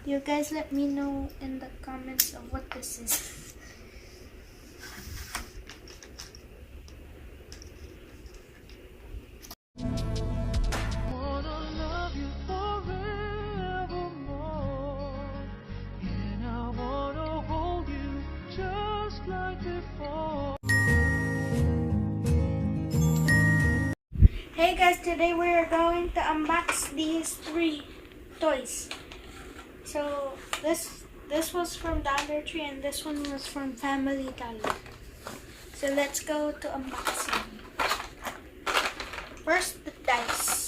You guys let me know in the comments of what this is. Hey guys, today we are going to unbox these 3 toys. So this was from Dollar Tree and this one was from Family Dollar. So let's go to unboxing. First, the dice.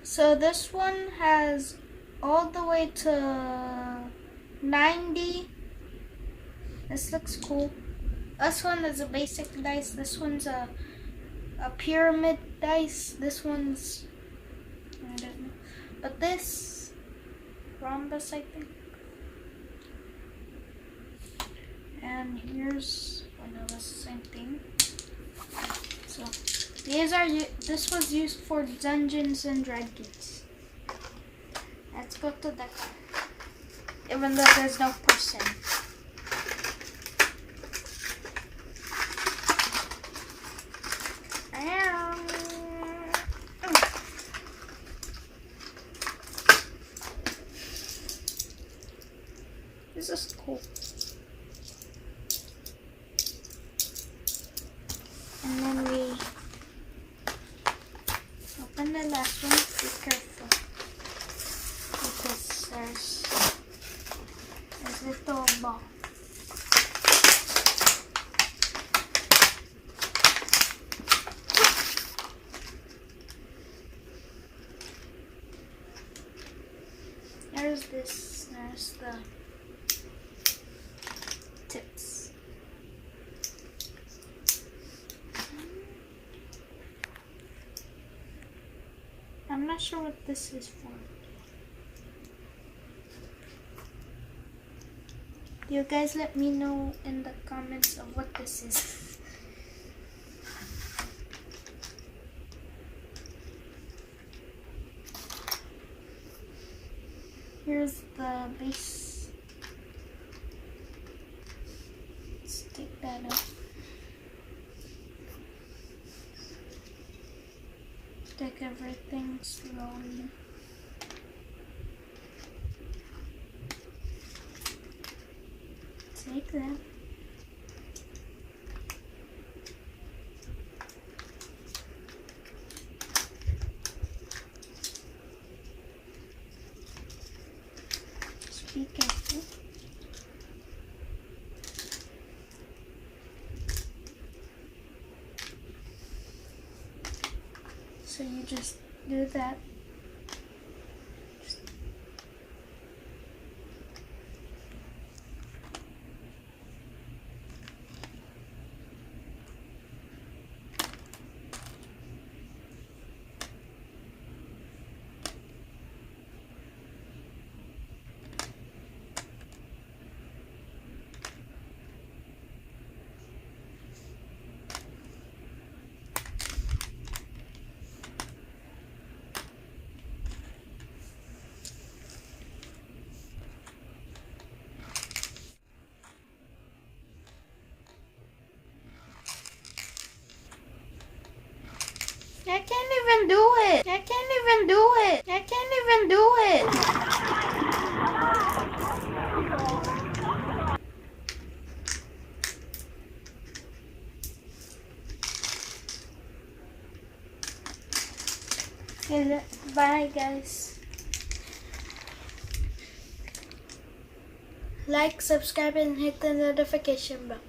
So this one has all the way to 90. This looks cool. This one is a basic dice. This one's a pyramid dice. This one's, I don't know. But this, rhombus, I think. And here's, oh no, that's the same thing. So this was used for Dungeons and Dragons. Let's go to the car. Even though there's no person. This is cool. And then we open the last one. Be careful, because there's a little ball. There's the tips. I'm not sure what this is for. You guys let me know in the comments of what this is. Here's the base. Let's take that out. Take everything slowly. Take that. Just be careful. So you just do that. I can't even do it. I can't even do it. I can't even do it. Okay, bye guys. Like, subscribe, and hit the notification bell.